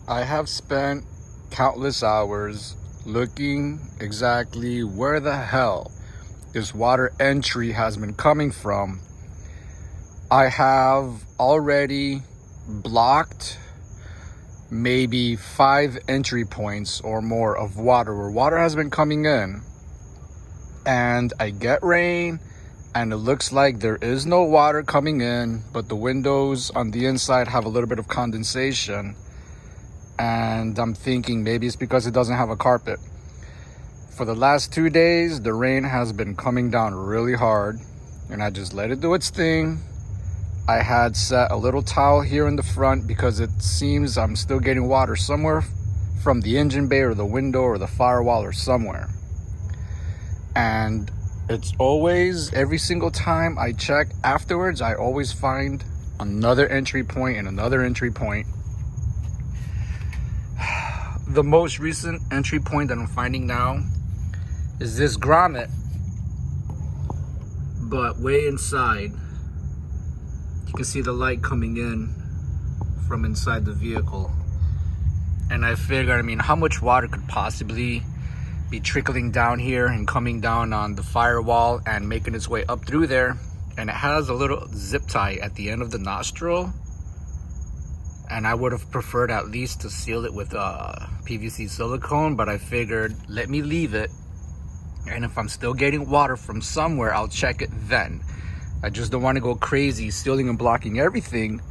I have spent countless hours looking exactly where the hell this water entry has been coming from. I have already blocked maybe 5 entry points or more of water where water has been coming in, and I get rain and it looks like there is no water coming in, but the windows on the inside have a little bit of condensation, and I'm thinking maybe it's because it doesn't have a carpet. For the last 2 days, the rain has been coming down really hard, and I just let it do its thing. I had set a little towel here in the front because it seems I'm still getting water somewhere from the engine bay or the window or the firewall or somewhere. And it's always, every single time I check afterwards, I always find another entry point and another entry point. The most recent entry point that I'm finding now is this grommet, but way inside. You can see the light coming in from inside the vehicle. And I figured, how much water could possibly be trickling down here and coming down on the firewall and making its way up through there? And it has a little zip tie at the end of the nostril, and I would have preferred at least to seal it with PVC silicone, but I figured let me leave it, and if I'm still getting water from somewhere, I'll check it then. I just don't want to go crazy sealing and blocking everything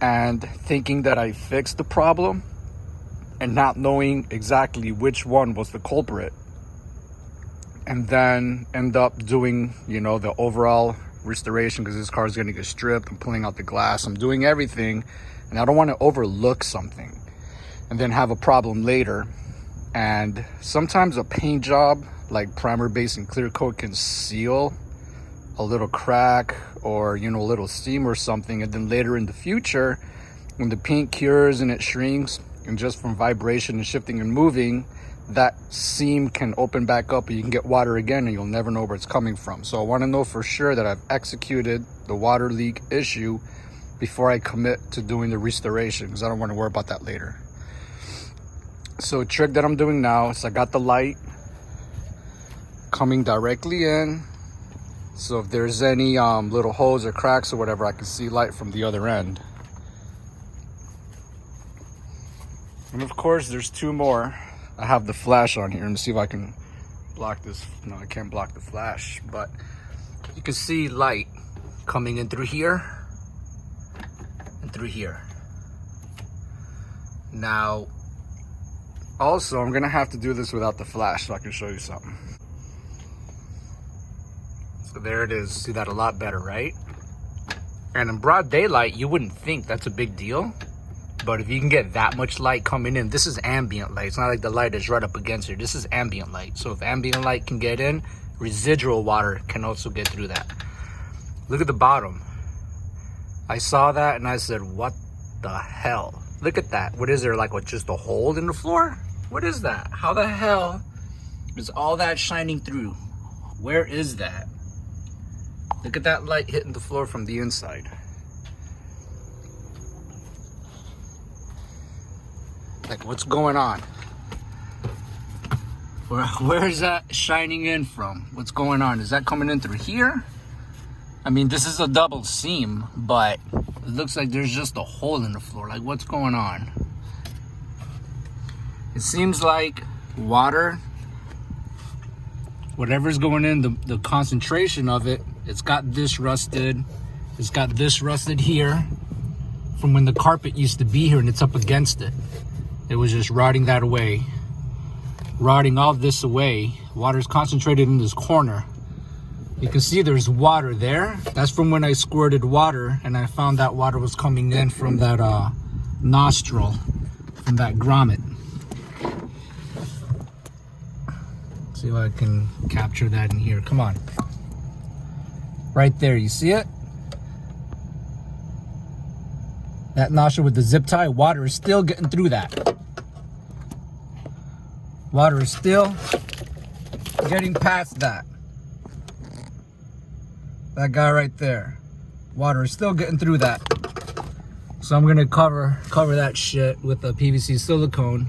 and thinking that I fixed the problem and not knowing exactly which one was the culprit, and then end up doing, the overall restoration, because this car is going to get stripped. I'm pulling out the glass, I'm doing everything, and I don't want to overlook something and then have a problem later. And sometimes a paint job like primer, base, and clear coat can seal a little crack or a little seam or something, and then later in the future, when the paint cures and it shrinks, and just from vibration and shifting and moving, that seam can open back up and you can get water again, and you'll never know where it's coming from. So I want to know for sure that I've executed the water leak issue before I commit to doing the restoration, because I don't want to worry about that later. So a trick that I'm doing now is I got the light coming directly in, so if there's any little holes or cracks or whatever, I can see light from the other end. And of course, there's 2 more. I have the flash on here. Let me see if I can block this. No, I can't block the flash, but you can see light coming in through here and through here. Now, also, I'm gonna have to do this without the flash so I can show you something. So there it is. See that a lot better, right? And in broad daylight, you wouldn't think that's a big deal. But if you can get that much light coming in, this is ambient light. It's not like the light is right up against here. This is ambient light. So if ambient light can get in, residual water can also get through that. Look at the bottom. I saw that and I said, what the hell? Look at that. What is there, like just a hole in the floor? What is that? How the hell is all that shining through? Where is that? Look at that light hitting the floor from the inside. Like, what's going on? Where is that shining in from? What's going on? Is that coming in through here? This is a double seam, but it looks like there's just a hole in the floor. Like, what's going on? It seems like water, whatever's going in, the concentration of it, it's got this rusted. It's got this rusted here from when the carpet used to be here and it's up against it. It was just rotting that away. Rotting all this away. Water's concentrated in this corner. You can see there's water there. That's from when I squirted water and I found that water was coming in from that nostril, from that grommet. See if I can capture that in here. Come on. Right there, you see it? That nostril with the zip tie, water is still getting through that. Water is still getting past that. That guy right there. Water is still getting through that. So I'm gonna cover that shit with a PVC silicone.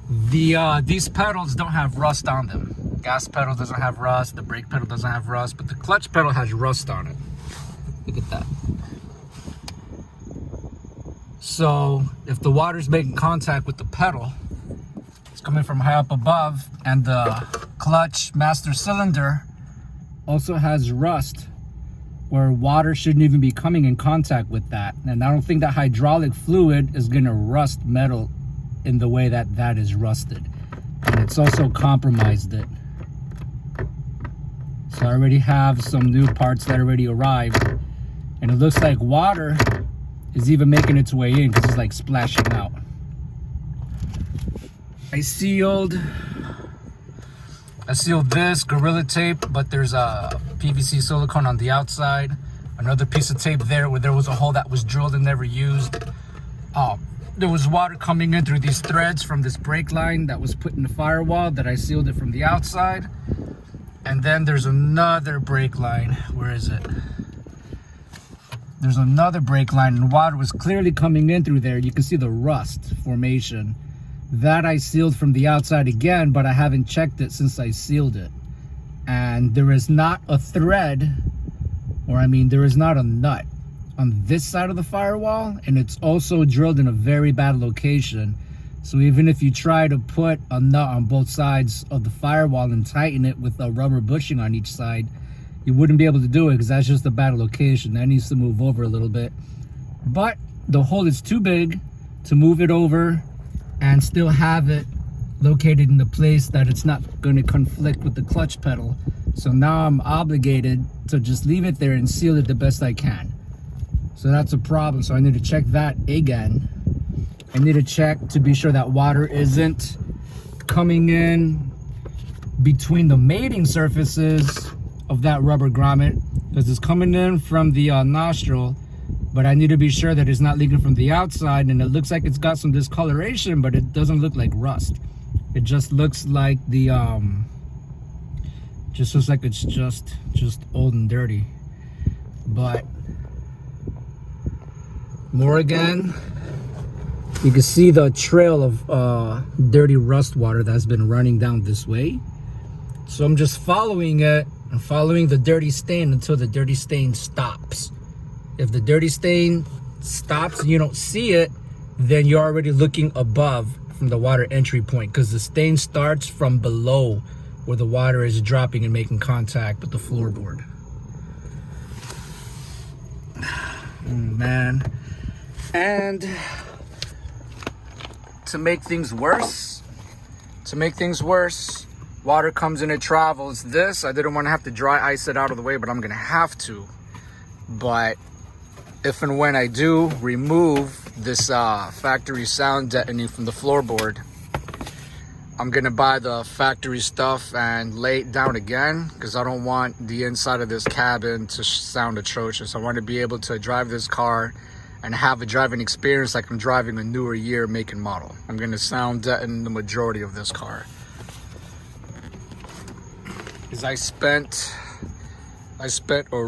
These pedals don't have rust on them. Gas pedal doesn't have rust, the brake pedal doesn't have rust, but the clutch pedal has rust on it. Look at that. So if the water's making contact with the pedal, it's coming from high up above, and the clutch master cylinder also has rust where water shouldn't even be coming in contact with that. And I don't think that hydraulic fluid is gonna rust metal in the way that that is rusted. And it's also compromised it. So I already have some new parts that already arrived, and it looks like water is even making its way in because it's like splashing out. I sealed this Gorilla Tape, but there's a PVC silicone on the outside. Another piece of tape there where there was a hole that was drilled and never used. There was water coming in through these threads from this brake line that was put in the firewall that I sealed it from the outside. And then there's another brake line. Where is it? There's another brake line, and water was clearly coming in through there. You can see the rust formation. That I sealed from the outside again, but I haven't checked it since I sealed it. And there is not a thread, or I mean, there is not a nut on this side of the firewall, and it's also drilled in a very bad location. So even if you try to put a nut on both sides of the firewall and tighten it with a rubber bushing on each side, you wouldn't be able to do it because that's just a bad location. That needs to move over a little bit. But the hole is too big to move it over and still have it located in a place that it's not going to conflict with the clutch pedal. So now I'm obligated to just leave it there and seal it the best I can. So that's a problem. So I need to check that again. I need to check to be sure that water isn't coming in between the mating surfaces of that rubber grommet, because it's coming in from the nostril, but I need to be sure that it's not leaking from the outside. And it looks like it's got some discoloration, but it doesn't look like rust. It just looks like the just looks like it's just old and dirty. But more again, you can see the trail of dirty rust water that's been running down this way. So I'm just following it and following the dirty stain until the dirty stain stops. If the dirty stain stops and you don't see it, then you're already looking above from the water entry point, because the stain starts from below where the water is dropping and making contact with the floorboard. Oh, man. And to make things worse, water comes in, it travels. This, I didn't want to have to dry ice it out of the way, but I'm gonna have to. But if and when I do remove this factory sound deadening from the floorboard, I'm gonna buy the factory stuff and lay it down again, because I don't want the inside of this cabin to sound atrocious. I want to be able to drive this car and have a driving experience like I'm driving a newer year make and model. I'm gonna sound deaden the majority of this car. Because I spent a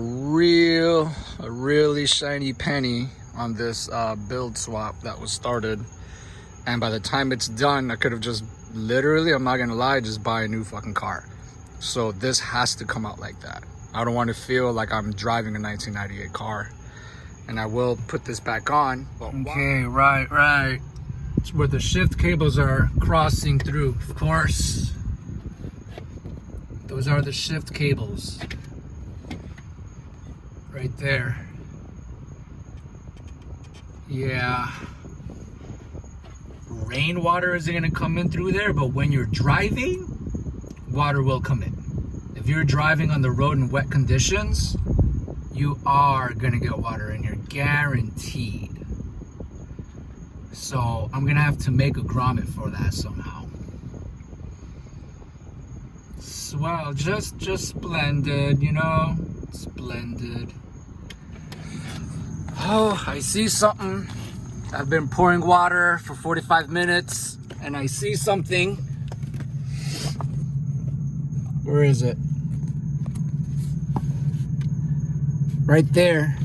really shiny penny on this build swap that was started, and by the time it's done, I could have just literally, I'm not gonna lie, just buy a new fucking car. So this has to come out like that. I don't want to feel like I'm driving a 1998 car. And I will put this back on. Okay, right. It's where the shift cables are crossing through, of course. Those are the shift cables. Right there. Yeah. Rainwater isn't gonna come in through there, but when you're driving, water will come in. If you're driving on the road in wet conditions, you are gonna get water in here, guaranteed. So I'm gonna have to make a grommet for that somehow. Well, just splendid, you know, splendid. Oh, I see something. I've been pouring water for 45 minutes and I see something. Where is it? Right there.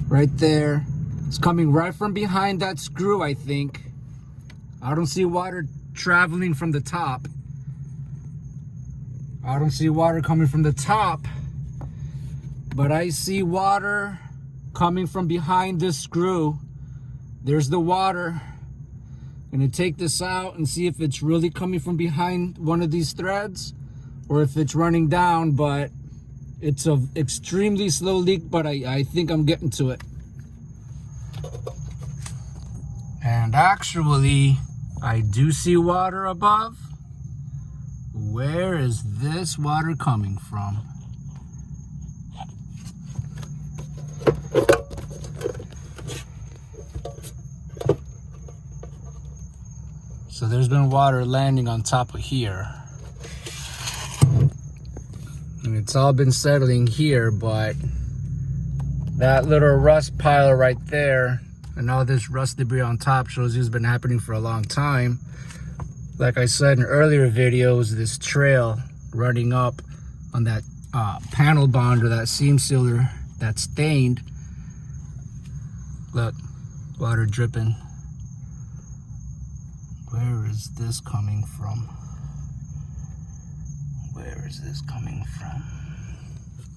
right there. It's coming right from behind that screw, I think. I don't see water traveling from the top. I don't see water coming from the top, but I see water coming from behind this screw. There's the water. I'm gonna take this out and see if it's really coming from behind one of these threads or if it's running down, but it's an extremely slow leak, but I think I'm getting to it. And actually, I do see water above. Where is this water coming from? So there's been water landing on top of here. And it's all been settling here, but that little rust pile right there and all this rust debris on top shows you it's been happening for a long time. Like I said in earlier videos, this trail running up on that panel bond or that seam sealer that's stained. Look, water dripping. Where is this coming from? Where is this coming from?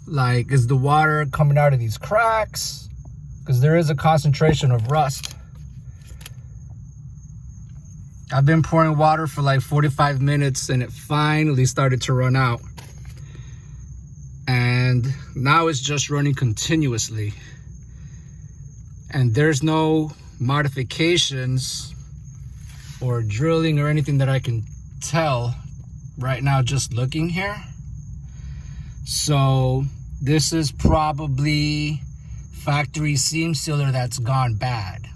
Like, is the water coming out of these cracks? Because there is a concentration of rust. I've been pouring water for like 45 minutes and it finally started to run out. And now it's just running continuously. And there's no modifications or drilling or anything that I can tell right now just looking here. So this is probably factory seam sealer that's gone bad.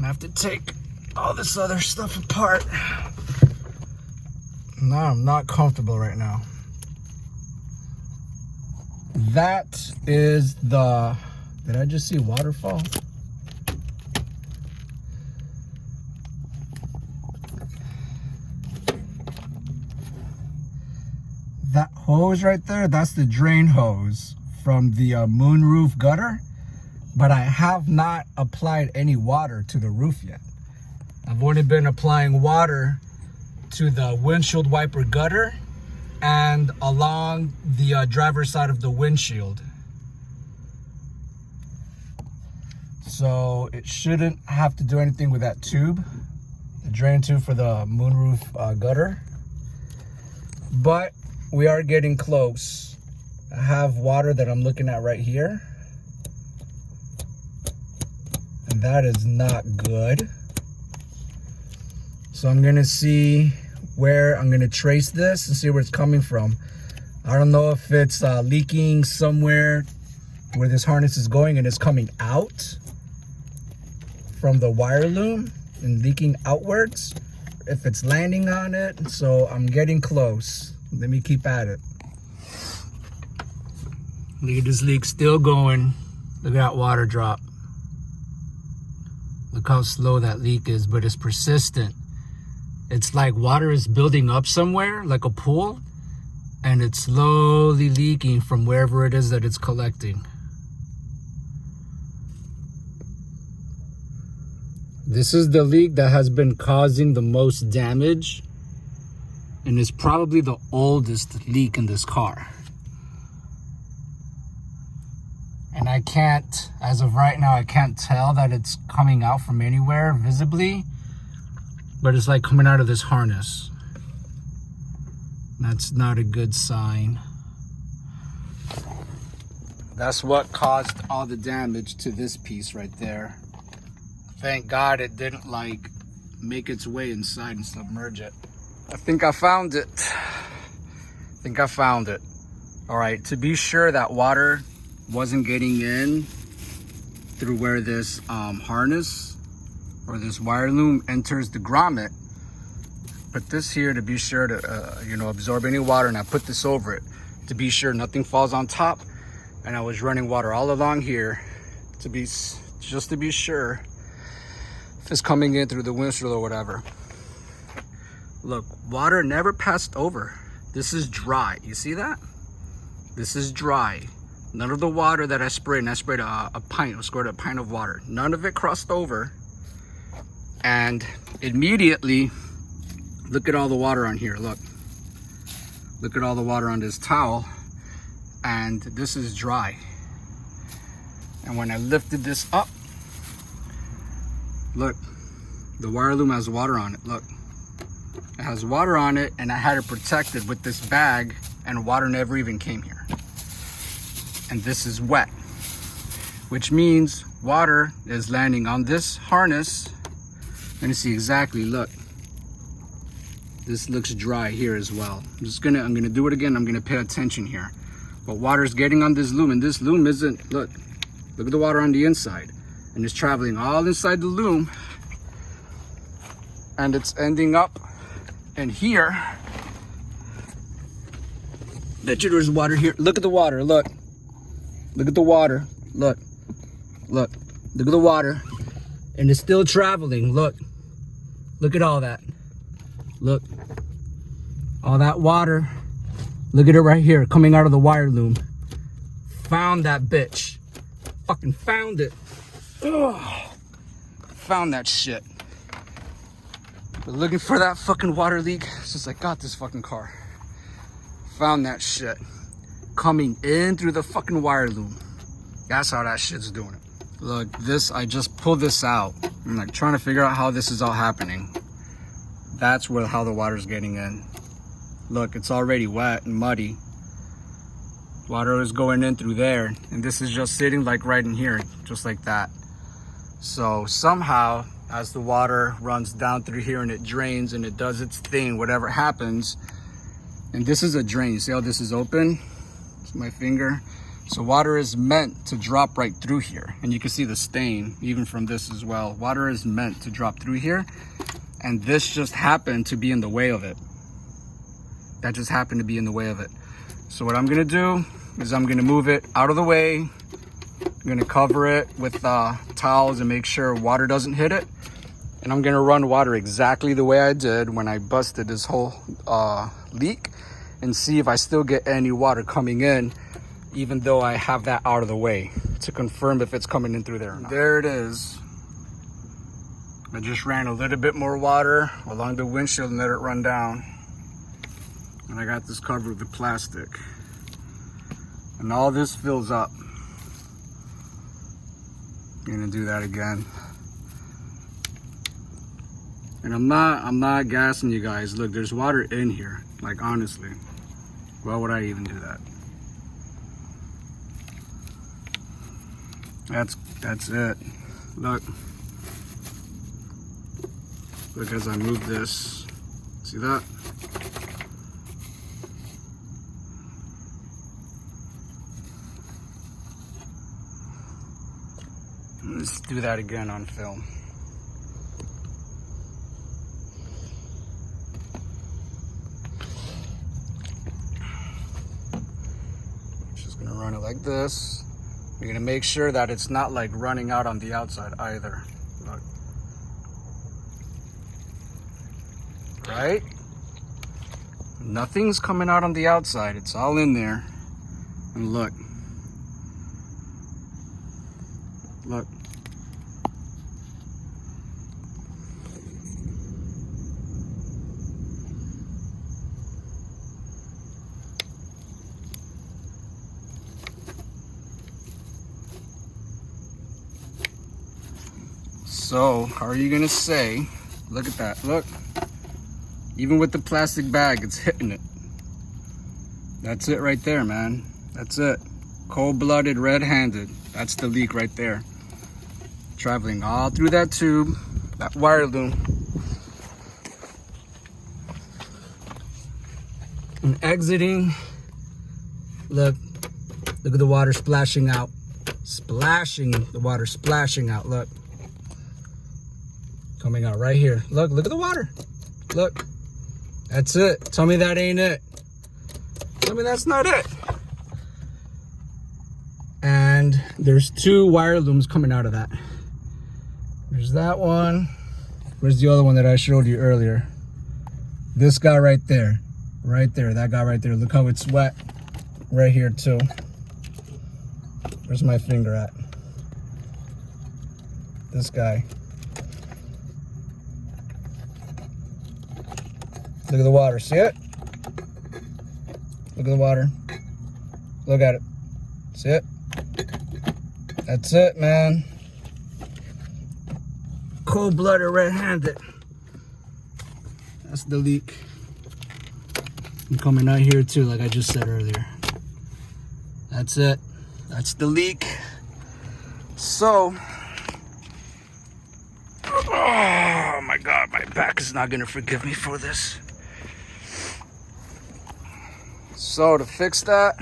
I have to take all this other stuff apart. No, I'm not comfortable right now. That is the, did I just see waterfall? That hose right there, that's the drain hose from the moonroof gutter, but I have not applied any water to the roof yet. I've only been applying water to the windshield wiper gutter and along the driver's side of the windshield. So it shouldn't have to do anything with that tube, the drain tube for the moonroof gutter. But we are getting close. I have water that I'm looking at right here. And that is not good. So I'm gonna see where, I'm gonna trace this and see where it's coming from. I don't know if it's leaking somewhere where this harness is going and it's coming out from the wire loom and leaking outwards, if it's landing on it. So I'm getting close. Let me keep at it. Look at this leak still going. Look at that water drop. Look how slow that leak is, but it's persistent. It's like water is building up somewhere, like a pool, and it's slowly leaking from wherever it is that it's collecting. This is the leak that has been causing the most damage, and it's probably the oldest leak in this car. And I can't, as of right now, I can't tell that it's coming out from anywhere visibly, but it's like coming out of this harness. That's not a good sign. That's what caused all the damage to this piece right there. Thank God it didn't like make its way inside and submerge it. I think I found it. All right, to be sure that water wasn't getting in through where this harness or this wire loom enters the grommet, put this here to be sure to absorb any water, and I put this over it to be sure nothing falls on top. And I was running water all along here just to be sure if it's coming in through the windshield or whatever. Look, water never passed over. This is dry. You see that? This is dry. None of the water that I sprayed, and I sprayed a pint, I squirted a pint of water. None of it crossed over. And immediately, look at all the water on here, look. Look at all the water on this towel. And this is dry. And when I lifted this up, look, the wire loom has water on it, look. It has water on it, and I had it protected with this bag, and water never even came here. And this is wet, which means water is landing on this harness. And you see exactly, look, this looks dry here as well. I'm gonna do it again. I'm gonna pay attention here. But water is getting on this loom, and this loom isn't, look at the water on the inside, and it's traveling all inside the loom, and it's ending up in here. Bet you there's water here. Look at the water, look. Look at the water, look. Look at the water. And it's still traveling, look. Look at all that. Look. All that water. Look at it right here, coming out of the wire loom. Found that bitch. Fucking found it. Ugh. Found that shit. Been looking for that fucking water leak since I got this fucking car. Found that shit. Coming in through the fucking wire loom. That's how that shit's doing it. Look, this, I just pulled this out. I'm like trying to figure out how this is all happening. That's how the water's getting in. Look, it's already wet and muddy. Water is going in through there, and this is just sitting like right in here, just like that. So somehow, as the water runs down through here and it drains and it does its thing, whatever happens, and this is a drain. See how this is open? It's my finger. So water is meant to drop right through here, and you can see the stain even from this as well. Water is meant to drop through here, and this just happened to be in the way of it. That just happened to be in the way of it. So what I'm gonna do is I'm gonna move it out of the way. I'm gonna cover it with towels and make sure water doesn't hit it. And I'm gonna run water exactly the way I did when I busted this whole leak, and see if I still get any water coming in, even though I have that out of the way, to confirm if it's coming in through there or not. There it is. I just ran a little bit more water along the windshield and let it run down. And I got this covered with plastic. And all this fills up. I'm gonna do that again. And I'm not gassing you guys. Look, there's water in here. Like, honestly, why would I even do that? That's it. Look as I move this. See that? Let's do that again on film. Just gonna run it like this. You're gonna make sure that it's not like running out on the outside either. Look. Right? Nothing's coming out on the outside. It's all in there. And look. Look. So, how are you gonna say, look at that, look. Even with the plastic bag, it's hitting it. That's it right there, man. That's it. Cold-blooded, red-handed. That's the leak right there. Traveling all through that tube, that wire loom. And exiting, look at the water splashing out. The water splashing out, look. Coming out right here. Look at the water. Look. That's it. Tell me that ain't it. Tell me that's not it. And there's 2 wire looms coming out of that. There's that one. Where's the other one that I showed you earlier? This guy right there. Right there. That guy right there. Look how it's wet. Right here too. Where's my finger at? This guy. Look at the water. See it? Look at the water. Look at it. See it? That's it, man. Cold-blooded, red-handed. That's the leak. I'm coming out here too, like I just said earlier. That's it. That's the leak. So, oh my God, my back is not gonna forgive me for this. So to fix that,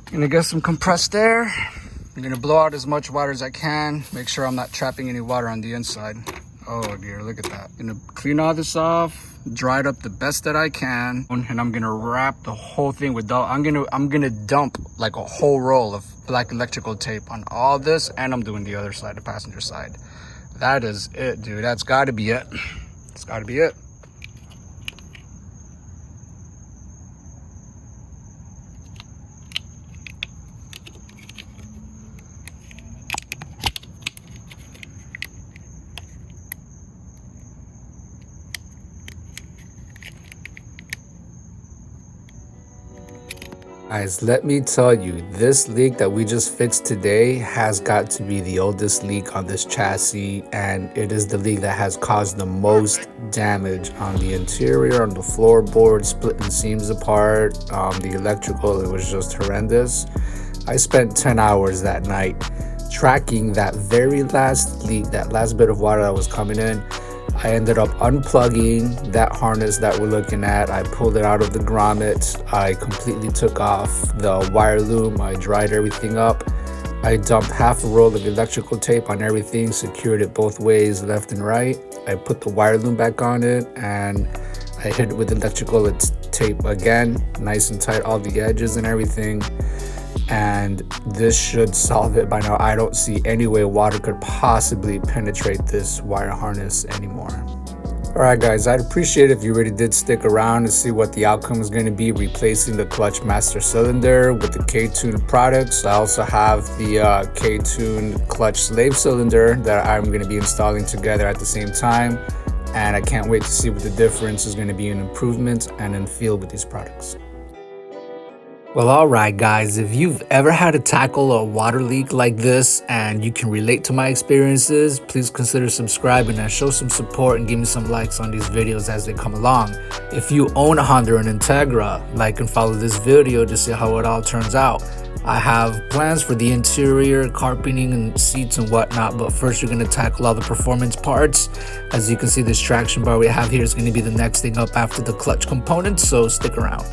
I'm gonna get some compressed air. I'm gonna blow out as much water as I can. Make sure I'm not trapping any water on the inside. Oh dear, look at that. I'm gonna clean all this off, dry it up the best that I can, and I'm gonna wrap the whole thing with I'm gonna dump like a whole roll of black electrical tape on all this, and I'm doing the other side, the passenger side. That is it, dude. That's gotta be it. It's gotta be it. Guys, let me tell you, this leak that we just fixed today has got to be the oldest leak on this chassis, and it is the leak that has caused the most damage on the interior, on the floorboard, splitting seams apart, the electrical. It was just horrendous. I spent 10 hours that night tracking that very last leak, that last bit of water that was coming in. I ended up unplugging that harness that we're looking at. I pulled it out of the grommet. I completely took off the wire loom. I dried everything up. I dumped half a roll of electrical tape on everything, secured it both ways, left and right. I put the wire loom back on it, and I hit it with electrical tape again, nice and tight, all the edges and everything. And this should solve it by now. I don't see any way water could possibly penetrate this wire harness anymore. Alright guys, I'd appreciate it if you really did stick around to see what the outcome is going to be replacing the clutch master cylinder with the K-Tune products. I also have the K-Tune clutch slave cylinder that I'm going to be installing together at the same time. And I can't wait to see what the difference is going to be in improvement and in feel with these products. Well, alright guys, if you've ever had to tackle a water leak like this and you can relate to my experiences, please consider subscribing and show some support and give me some likes on these videos as they come along. If you own a Honda or an Integra, like and follow this video to see how it all turns out. I have plans for the interior, carpeting and seats and whatnot, but first we're going to tackle all the performance parts. As you can see, this traction bar we have here is going to be the next thing up after the clutch components, so stick around.